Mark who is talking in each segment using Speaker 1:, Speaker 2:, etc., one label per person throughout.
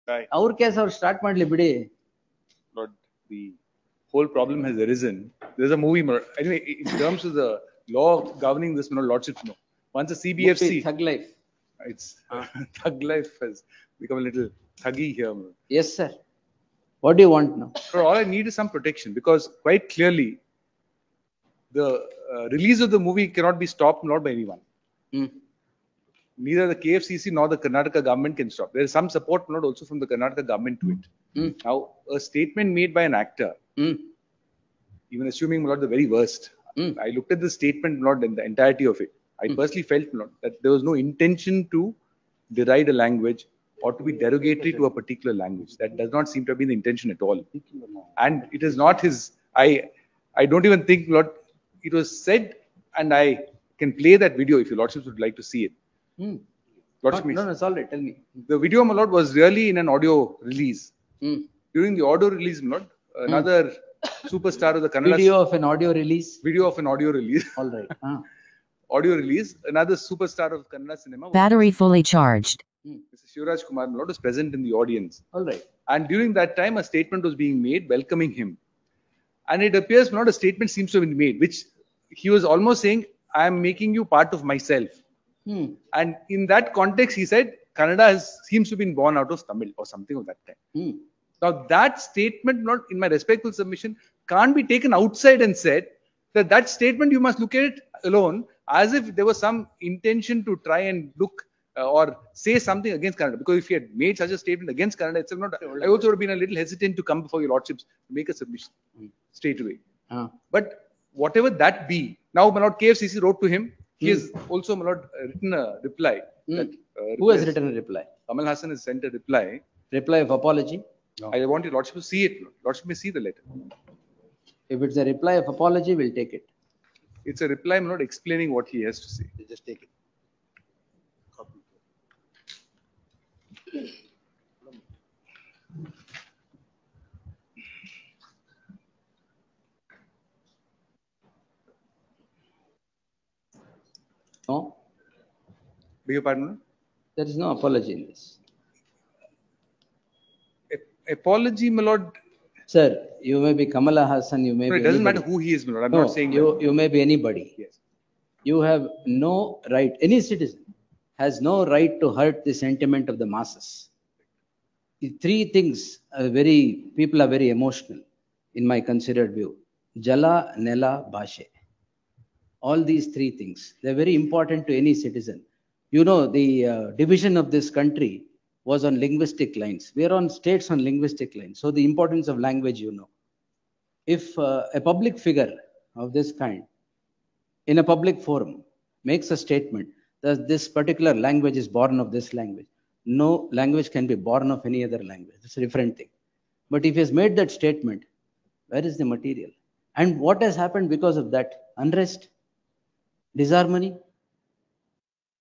Speaker 1: Right.
Speaker 2: Our case, our start madli bidi.
Speaker 1: Lord, the whole problem has arisen. There's a movie, anyway, in terms of the law governing this, lordship, once a CBFC,
Speaker 2: Thug life.
Speaker 1: it's thug life has become a little thuggy here.
Speaker 2: Yes, sir. What do you want now?
Speaker 1: So all I need is some protection, because quite clearly the release of the movie cannot be stopped, not by anyone. Neither the KFCC nor the Karnataka government can stop. There is some support, not also from the Karnataka government to it. Now, a statement made by an actor, even assuming not the very worst, I looked at the statement, not in the entirety of it. I personally felt that there was no intention to deride a language or to be derogatory to a particular language. That does not seem to have been the intention at all. And it is not his. I don't even think, Lord, it was said, and I can play that video if your lordships would like to see it.
Speaker 2: No, it's all right. Tell me.
Speaker 1: The video, my lord, was really in an audio release. During the audio release, my lord, another superstar of the Kannada.
Speaker 2: Video of an audio release.
Speaker 1: Video of an audio release.
Speaker 2: All right.
Speaker 1: Audio release. Another superstar of Kannada cinema.
Speaker 3: Battery fully charged.
Speaker 1: Mr. Shivraj Kumar, my lord, was present in the audience.
Speaker 2: All right.
Speaker 1: And during that time, a statement was being made welcoming him. And it appears, my lord, a statement seems to have been made, which he was almost saying, I am making you part of myself. And in that context, he said, Kannada seems to have been born out of Tamil or something of that kind. Now, that statement, not in my respectful submission, can't be taken outside and said that statement, you must look at it alone as if there was some intention to try and look or say something against Kannada. Because if he had made such a statement against Kannada itself, I also would have been a little hesitant to come before your lordships to make a submission straight away. But whatever that be, now, my lord, KFCC wrote to him. He has also, my lord, written a reply.
Speaker 2: Who has written a reply?
Speaker 1: Kamal Hassan has sent a reply.
Speaker 2: Reply of apology?
Speaker 1: No. I want your lordship to see it. Lordship may see the letter.
Speaker 2: If it's a reply of apology, we'll take it.
Speaker 1: It's a reply, my lord, explaining what he has to say.
Speaker 2: Just take it. No?
Speaker 1: Beg your pardon?
Speaker 2: There is no apology in this.
Speaker 1: Apology, my lord.
Speaker 2: Sir, you may be Kamala Hassan, you may be.
Speaker 1: It doesn't matter who he is, my lord. I'm not saying
Speaker 2: you may be anybody.
Speaker 1: Yes.
Speaker 2: You have no right, any citizen has no right to hurt the sentiment of the masses. The three things people are very emotional in my considered view. Jala, Nela, Bhashe. All these three things, they're very important to any citizen. You know, the division of this country was on linguistic lines. We are on states on linguistic lines. So the importance of language, you know. If a public figure of this kind in a public forum makes a statement that this particular language is born of this language, no language can be born of any other language. It's a different thing. But if he has made that statement, where is the material? And what has happened because of that? Unrest, disharmony.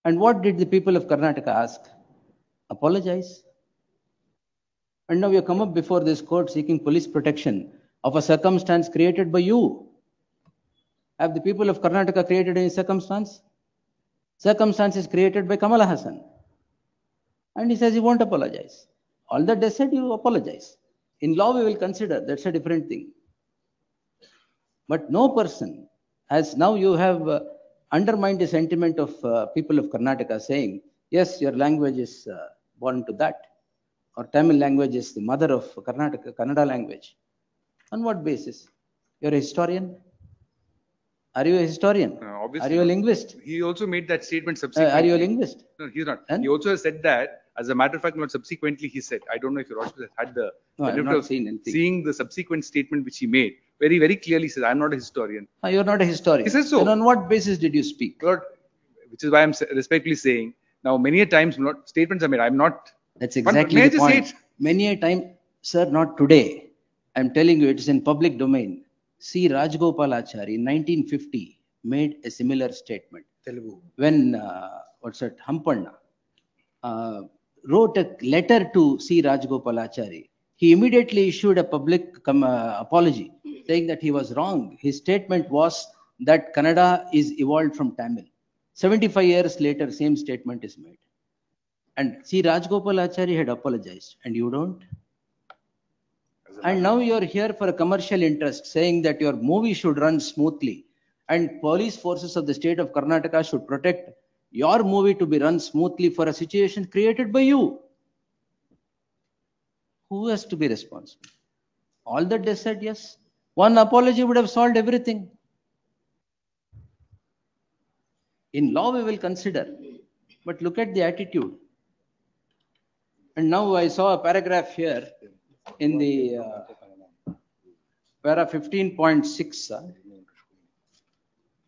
Speaker 2: And what did the people of Karnataka ask? Apologize. And now you come up before this court seeking police protection of a circumstance created by you. Have the people of Karnataka created any circumstance? Circumstance is created by Kamala Hassan. And he says he won't apologize. All that they said, you apologize. In law, we will consider, that's a different thing. But no person has, now you have undermined the sentiment of people of Karnataka saying, yes, your language is born to that. Or Tamil language is the mother of Karnataka, Kannada language. On what basis? You're a historian? Are you a historian?
Speaker 1: Obviously.
Speaker 2: Are you a linguist?
Speaker 1: He also made that statement subsequently.
Speaker 2: Are you a linguist?
Speaker 1: No, he's not. And? He also said that, as a matter of fact, not subsequently he said, I don't know if your Lordship has had the benefit of seeing the subsequent statement which he made. Very, very clearly says, I'm not a historian.
Speaker 2: You're not a historian.
Speaker 1: He says so.
Speaker 2: Then on what basis did you speak?
Speaker 1: Lord, which is why I'm respectfully saying, now many a times statements are made. I'm not.
Speaker 2: That's exactly the point. Many a time, sir, not today. I'm telling you, it is in public domain. C. Rajgopalachari in 1950 made a similar statement.
Speaker 1: Telugu.
Speaker 2: When, Hampanna wrote a letter to C. Rajgopalachari, he immediately issued a public apology saying that he was wrong. His statement was that Kannada is evolved from Tamil. 75 years later, same statement is made. And see, Rajgopal Achari had apologized, and you don't. And now you are here for a commercial interest, saying that your movie should run smoothly, and police forces of the state of Karnataka should protect your movie to be run smoothly for a situation created by you. Who has to be responsible? All that they said, yes. One apology would have solved everything. In law, we will consider, but look at the attitude. And now I saw a paragraph here in the para 15.6.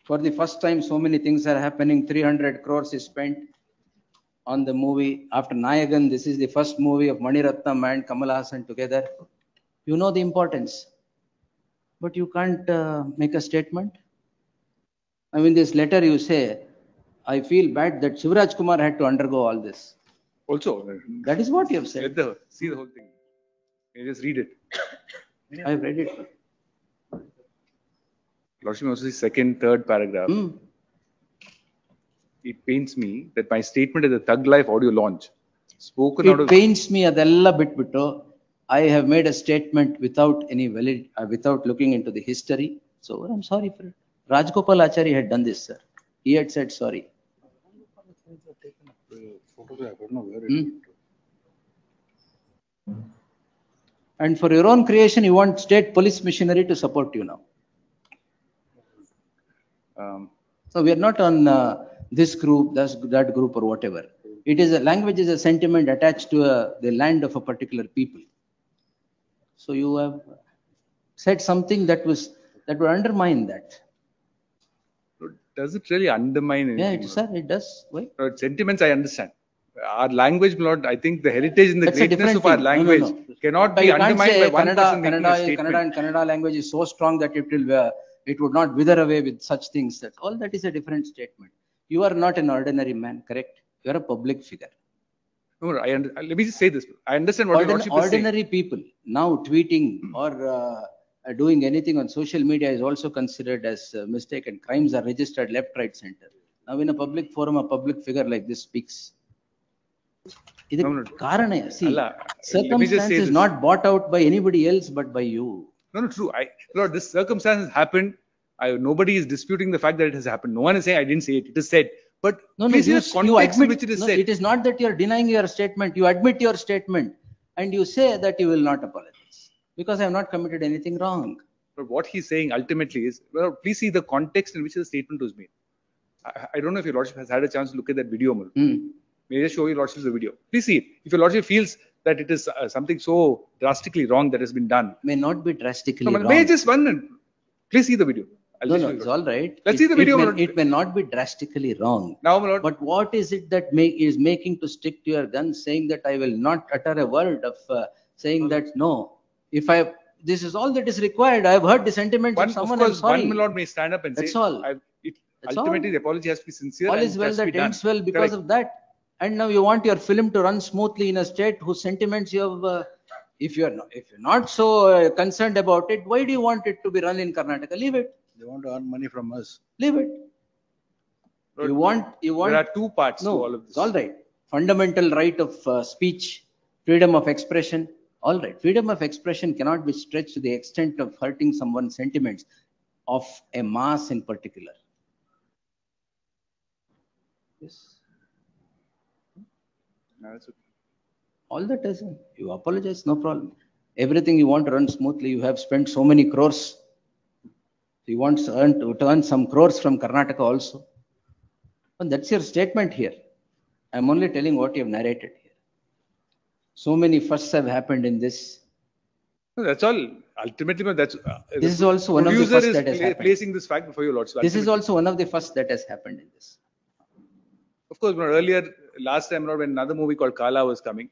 Speaker 2: For the first time, so many things are happening. 300 crores is spent on the movie. After Nayagan, this is the first movie of Mani Ratnam and Kamal Haasan together. You know the importance, but you can't make a statement. I mean, this letter you say, I feel bad that Shivraj Kumar had to undergo all this.
Speaker 1: Also,
Speaker 2: That is what you have said.
Speaker 1: see the whole thing. You just read it.
Speaker 2: I have read it.
Speaker 1: Lordship, also the second, third paragraph. It pains me that my statement at the Thug Life audio launch, spoken out
Speaker 2: It
Speaker 1: of
Speaker 2: pains me adella bitbiಟ್ಟು. I have made a statement without any valid, without looking into the history. So I'm sorry for it. Rajgopal Achari had done this, sir. He had said sorry. And for your own creation, you want state police machinery to support you now. So we are not on this group, that group, or whatever. It is a language is a sentiment attached to the land of a particular people. So you have said something that would undermine that.
Speaker 1: Does it really undermine anything?
Speaker 2: Yeah, sir, it does. Why?
Speaker 1: Sentiments I understand. Our language, Lord, I think the heritage and the
Speaker 2: That's a
Speaker 1: greatness
Speaker 2: different
Speaker 1: of our
Speaker 2: thing.
Speaker 1: language
Speaker 2: No.
Speaker 1: cannot
Speaker 2: But
Speaker 1: be
Speaker 2: you can't
Speaker 1: undermined
Speaker 2: say
Speaker 1: by one person making a statement.
Speaker 2: Kannada language is so strong that it would not wither away with such things. That all that is a different statement. You are not an ordinary man, correct? You are a public figure.
Speaker 1: No, let me just say this. I understand what your Lordship is saying.
Speaker 2: Ordinary people now tweeting or doing anything on social media is also considered as a mistake, and crimes are registered left, right, center. Now in a public forum, a public figure like this speaks. Karana, see, circumstance is not bought out by anybody else but by you.
Speaker 1: No, true. Lord, this circumstance has happened. Nobody is disputing the fact that it has happened. No one is saying I didn't say it. It is said. But please see the context in which it is said.
Speaker 2: It is not that you are denying your statement. You admit your statement and you say that you will not apologize because I have not committed anything wrong.
Speaker 1: But what he's saying ultimately is, well, please see the context in which the statement was made. I don't know if your Lordship has had a chance to look at that video. May I just show your Lordship the video? Please see it. If your Lordship feels that it is something so drastically wrong that has been done.
Speaker 2: May not be drastically wrong.
Speaker 1: May I just one? Please see the video.
Speaker 2: No, it's all right.
Speaker 1: Let's see the video.
Speaker 2: It may not be drastically wrong.
Speaker 1: Now, my Lord.
Speaker 2: But what is it that is making to stick to your guns, saying that I will not utter a word of saying that no, this is all that is required. I have heard the sentiments of someone.
Speaker 1: Of course,
Speaker 2: I'm sorry.
Speaker 1: one, my Lord, may stand up and
Speaker 2: That's
Speaker 1: say,
Speaker 2: all.
Speaker 1: Ultimately, the apology has to be sincere.
Speaker 2: All is well that ends well because of that. And now you want your film to run smoothly in a state whose sentiments you have. If you're not so concerned about it, why do you want it to be run in Karnataka? Leave it.
Speaker 3: They want to earn money from us.
Speaker 2: Leave it.
Speaker 1: Lord,
Speaker 2: You want.
Speaker 1: There are two parts to all of this.
Speaker 2: It's all right. Fundamental right of speech, freedom of expression. All right. Freedom of expression cannot be stretched to the extent of hurting someone's sentiments of a mass in particular. Yes.
Speaker 1: No, that's okay.
Speaker 2: All that is, you apologize, no problem. Everything you want to run smoothly, you have spent so many crores. You want to earn some crores from Karnataka also. And that's your statement here. I'm only telling what you have narrated here. So many firsts have happened in this.
Speaker 1: No, that's all. Ultimately, that's.
Speaker 2: This is also one of the first that has happened.
Speaker 1: Placing this fact before your Lordship.
Speaker 2: This is also one of the first that has happened in this.
Speaker 1: Of course, last time when another movie called Kala was coming.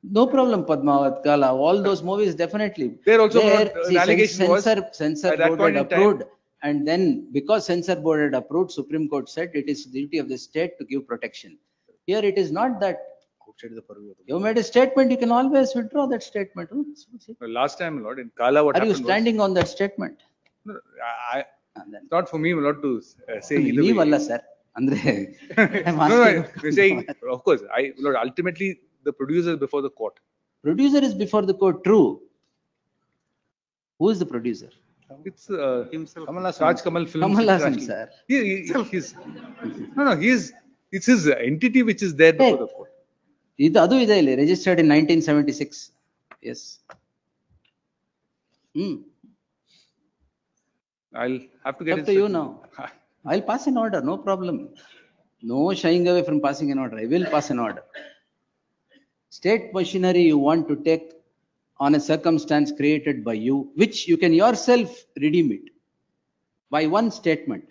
Speaker 2: No problem, Padmavat, Kala, all those movies definitely.
Speaker 1: There also an allegation was
Speaker 2: censor board had approved, and then because censor board had approved, Supreme Court said it is the duty of the state to give protection. Here it is not that. You made a statement, you can always withdraw that statement.
Speaker 1: Last time, Lord, in Kala, what happened was...
Speaker 2: Are you standing on that statement?
Speaker 1: No, not for me, Lord, to say either
Speaker 2: leave
Speaker 1: way.
Speaker 2: Allah, sir. Andre, I'm
Speaker 1: No,
Speaker 2: asking.
Speaker 1: we're saying, of course, Lord, ultimately the producer is before the court.
Speaker 2: Producer is before the court, true. Who is the producer?
Speaker 1: It's
Speaker 3: Himself.
Speaker 1: Raj Kamal Films
Speaker 2: Kamal Haasan,
Speaker 1: International.
Speaker 2: sir.
Speaker 1: He's, it's his entity which is there before the court.
Speaker 2: Adu ide illi, registered in 1976. Yes.
Speaker 1: I'll have to get
Speaker 2: Up to you now. I'll pass an order, no problem. No shying away from passing an order. I will pass an order. State machinery you want to take on a circumstance created by you, which you can yourself redeem it by one statement.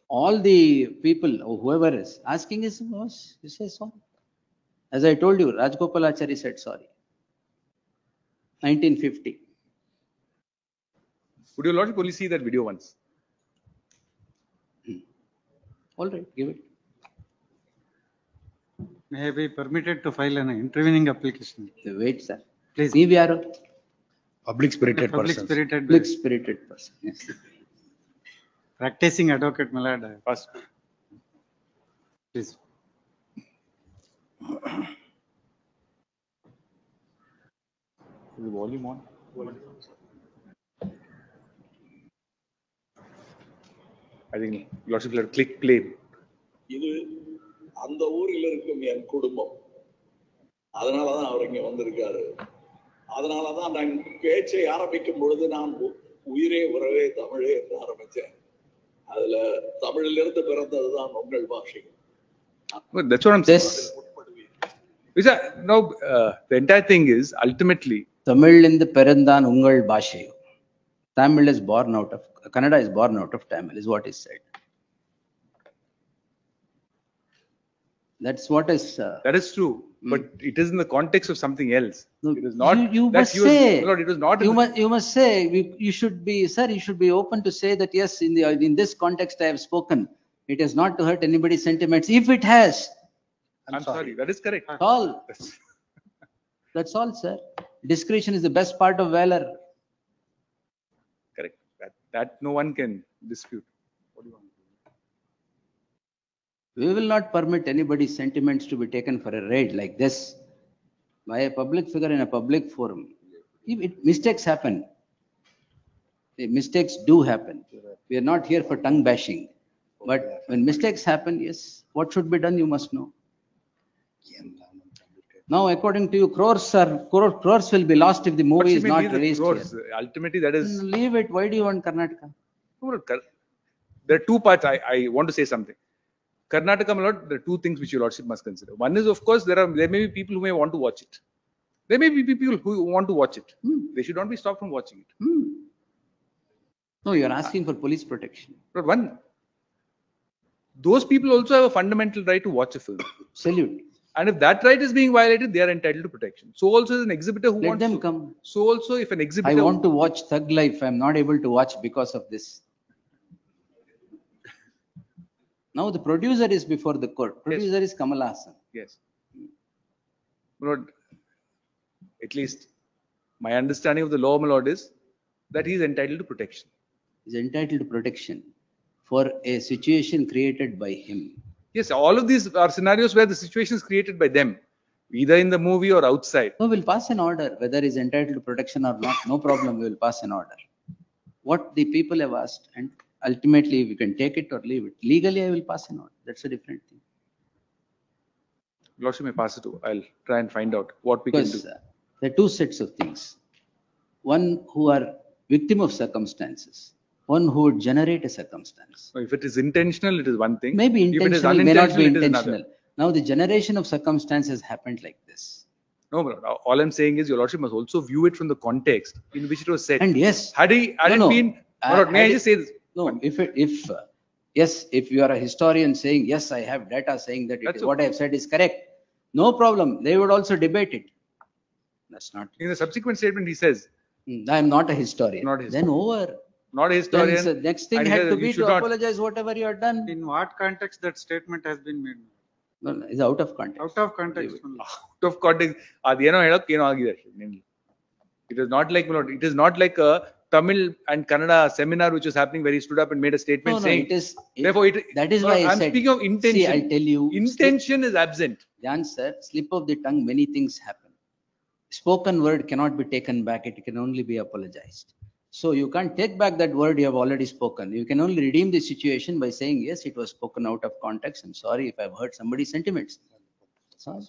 Speaker 2: All the people, or whoever is asking is, you say sorry. As I told you, Rajgopalachari said sorry. 1950.
Speaker 1: Would your lordship only see that video once?
Speaker 2: All right, give it.
Speaker 3: May I be permitted to file an intervening application?
Speaker 2: Wait, sir.
Speaker 3: Please.
Speaker 2: Leave yaru.
Speaker 4: Public spirited
Speaker 3: Public
Speaker 4: person.
Speaker 3: spirited,
Speaker 2: Public spirited person. Yes.
Speaker 3: practicing advocate, my lord.
Speaker 1: First.
Speaker 3: Please.
Speaker 1: Is the volume on? I think lordship will click play.
Speaker 5: இது அந்த ஊரில் இருக்கும் என் குடும்பம். அதனாலதான் அவர் இங்க வந்திருக்காரு. அதனாலதான் நான் பேச்சை ஆரம்பிக்கும் பொழுது நான் உயிரே உறவே தமிழே என்று ஆரம்பிச்சேன். அதுல தமிழிலிருந்து பிறந்ததுதான் உங்கள் பாஷை.
Speaker 1: That's what I'm saying. No, the entire thing is ultimately
Speaker 2: தமிழிலிருந்து பிறந்தான் உங்கள் பாஷை. Tamil is born out of, Kannada is born out of Tamil, is what is said. That's what is.
Speaker 1: That is true, but it is in the context of something else.
Speaker 2: No,
Speaker 1: It is not.
Speaker 2: You
Speaker 1: that
Speaker 2: must
Speaker 1: he was,
Speaker 2: say.
Speaker 1: Lord, it was not.
Speaker 2: You must say. You should be, sir. You should be open to say that yes, in this context I have spoken. It is not to hurt anybody's sentiments. If it has,
Speaker 1: I'm sorry. That is correct.
Speaker 2: all. That's all, sir. Discretion is the best part of valor.
Speaker 1: Correct. That no one can dispute. What do you want?
Speaker 2: We will not permit anybody's sentiments to be taken for a raid like this by a public figure in a public forum. Mistakes happen. Mistakes do happen. We are not here for tongue bashing. But when mistakes happen, yes, what should be done, you must know. Now, according to you, crores will be lost if the
Speaker 1: What
Speaker 2: movie
Speaker 1: you
Speaker 2: is
Speaker 1: mean
Speaker 2: not
Speaker 1: is the
Speaker 2: released
Speaker 1: crores?
Speaker 2: here.
Speaker 1: Ultimately, that is.
Speaker 2: Leave it. Why do you want Karnataka?
Speaker 1: There are two parts. I want to say something. Karnataka, my lord, there are two things which your lordship must consider. One is, of course, there may be people who may want to watch it. There may be people who want to watch it. They should not be stopped from watching it.
Speaker 2: No, you are asking for police protection.
Speaker 1: But one, those people also have a fundamental right to watch a film.
Speaker 2: Salute.
Speaker 1: And if that right is being violated, they are entitled to protection. So also is an exhibitor who
Speaker 2: Let
Speaker 1: wants
Speaker 2: them
Speaker 1: to.
Speaker 2: come.
Speaker 1: So also if an exhibitor.
Speaker 2: I want to watch Thug Life. I am not able to watch because of this. Now the producer is before the court. Producer is Kamal Haasan.
Speaker 1: Yes. Lord, at least my understanding of the law, my lord, is that he is entitled to protection.
Speaker 2: Is entitled to protection for a situation created by him.
Speaker 1: Yes, all of these are scenarios where the situation is created by them, either in the movie or outside.
Speaker 2: So we'll pass an order, whether he's entitled to protection or not. No problem, we will pass an order. What the people have asked, and ultimately we can take it or leave it. Legally, I will pass an order. That's a different thing.
Speaker 1: Lordship may pass it to. I'll try and find out what we
Speaker 2: Because
Speaker 1: can do.
Speaker 2: there are two sets of things. One who are victim of circumstances. One who would generate a circumstance.
Speaker 1: If it is intentional, it is one thing.
Speaker 2: Maybe
Speaker 1: If it is
Speaker 2: intentional, may not be
Speaker 1: unintentional, it is
Speaker 2: intentional.
Speaker 1: another.
Speaker 2: Now the generation of circumstances happened like this.
Speaker 1: No, my lord. All I'm saying is your lordship must also view it from the context in which it was said.
Speaker 2: And yes,
Speaker 1: Had it been, my lord, may I just say this?
Speaker 2: No, yes, if you are a historian saying, yes, I have data saying that
Speaker 1: That's
Speaker 2: what I have said is correct, no problem. They would also debate it. That's not.
Speaker 1: In the subsequent statement, he says,
Speaker 2: I am not a historian.
Speaker 1: Not a
Speaker 2: Then over.
Speaker 1: not a historian.
Speaker 2: Then the next thing
Speaker 1: and he
Speaker 2: had
Speaker 1: says,
Speaker 2: to
Speaker 1: you
Speaker 2: be
Speaker 1: should
Speaker 2: to
Speaker 1: not-
Speaker 2: apologize whatever you have done.
Speaker 3: In what context that statement has been made?
Speaker 2: No, it's out of context.
Speaker 3: Out of context only.
Speaker 1: Out of context. ಅದೇನೋ ಹೇಳೋಕ್ ಏನೋ ಆಗಿದೆ ಅಷ್ಟೇ. It is not like, my lord, it is not like a Tamil and Kannada seminar which was happening where he stood up and made a statement
Speaker 2: No, no,
Speaker 1: saying,
Speaker 2: it is.
Speaker 1: therefore,
Speaker 2: That is why I
Speaker 1: I'm
Speaker 2: said.
Speaker 1: speaking of intention.
Speaker 2: See, I'll tell you.
Speaker 1: Intention is absent.
Speaker 2: The answer, slip of the tongue, many things happen. Spoken word cannot be taken back. It can only be apologized. So you can't take back that word you have already spoken. You can only redeem the situation by saying, yes, it was spoken out of context. I'm sorry if I've hurt somebody's sentiments. So,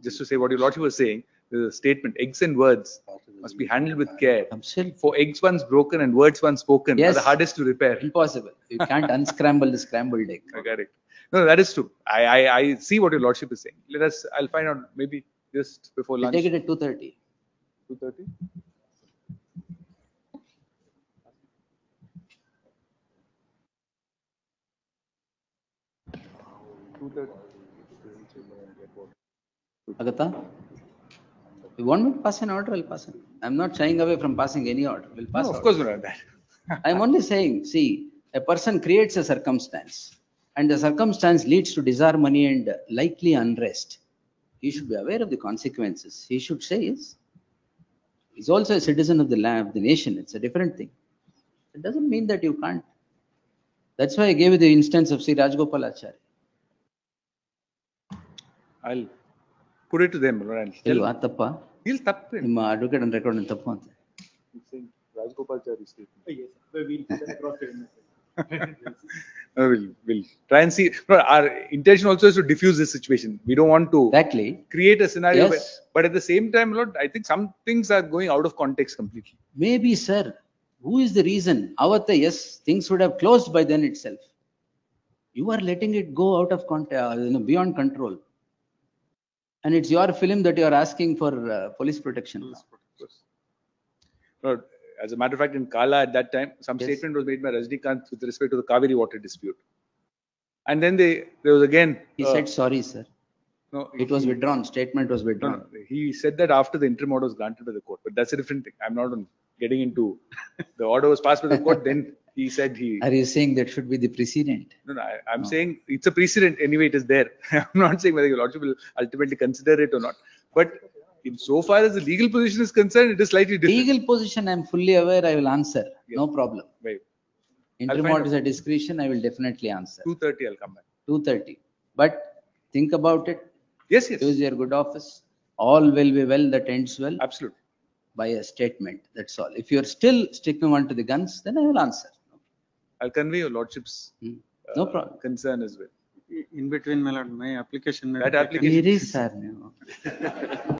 Speaker 1: Just to say what your lordship was saying, there's a statement, eggs and words must be handled with care.
Speaker 2: absolutely.
Speaker 1: For eggs once broken and words once spoken are
Speaker 2: Yes.
Speaker 1: the hardest to repair.
Speaker 2: Impossible. You can't unscramble the scrambled egg.
Speaker 1: Correct. No, that is true. I see what your lordship is saying. I'll find out maybe just before
Speaker 2: We'll
Speaker 1: lunch.
Speaker 2: take it at 2:30.
Speaker 1: 2:30?
Speaker 2: Agatha? You want me to pass an order? I'll pass it. I'm not shying away from passing any order. We'll pass
Speaker 1: No, of
Speaker 2: order.
Speaker 1: course not that.
Speaker 2: I'm only saying, see, a person creates a circumstance and the circumstance leads to disharmony and likely unrest. He should be aware of the consequences. He should say, yes, he's also a citizen of the land, of the nation. It's a different thing. It doesn't mean that you can't. That's why I gave you the instance of Sri Rajgopal Acharya.
Speaker 1: I'll put it to them. And tell
Speaker 2: Ilva,
Speaker 1: them.
Speaker 2: tappa?
Speaker 1: He'll tap him.
Speaker 2: ನಿಮ್ಮ advocate ಅನ್ನು record ತಪ್ಪು ಅಂತ.
Speaker 1: He's saying Rajgopalachari statement.
Speaker 6: Yes, we'll send across to him.
Speaker 1: We'll try and see. No, our intention also is to diffuse this situation. We don't want to
Speaker 2: Exactly.
Speaker 1: create a scenario,
Speaker 2: Yes.
Speaker 1: but at the same time, Lord, I think some things are going out of context completely.
Speaker 2: Maybe, sir. Who is the reason? Avatta, yes, things would have closed by then itself. You are letting it go out of beyond control. And it's your film that you are asking for police protection.
Speaker 1: Lord, as a matter of fact, in Kala at that time, some
Speaker 2: Yes.
Speaker 1: statement was made by Rajnikant with respect to the Kaveri water dispute. And then there was again.
Speaker 2: He said sorry, sir.
Speaker 1: No,
Speaker 2: It was withdrawn. Statement was
Speaker 1: No,
Speaker 2: withdrawn.
Speaker 1: no, he said that after the interim order was granted by the court, but that's a different thing. I'm not getting into the order was passed by the court. Then he said he.
Speaker 2: Are you saying that should be the precedent?
Speaker 1: No, I'm saying it's a precedent anyway. It is there. I'm not saying whether your lordship will ultimately consider it or not. But in so far as the legal position is concerned, it is slightly different.
Speaker 2: Legal position, I'm fully aware. I will answer.
Speaker 1: Yes.
Speaker 2: No problem.
Speaker 1: Right.
Speaker 2: Interim
Speaker 1: find
Speaker 2: order is a discretion. I will definitely answer.
Speaker 1: 2:30, I'll come back.
Speaker 2: 2:30. But think about it.
Speaker 1: Yes, yes,
Speaker 2: Use your good office. All will be well that ends well
Speaker 1: absolutely.
Speaker 2: by a statement. That's all. If you're still sticking on to the guns, then I will answer.
Speaker 1: I'll convey your lordship's
Speaker 2: No problem.
Speaker 1: concern as well.
Speaker 3: In between, my lord, my application. may be
Speaker 1: That
Speaker 3: taken.
Speaker 1: application-
Speaker 2: It is, sir.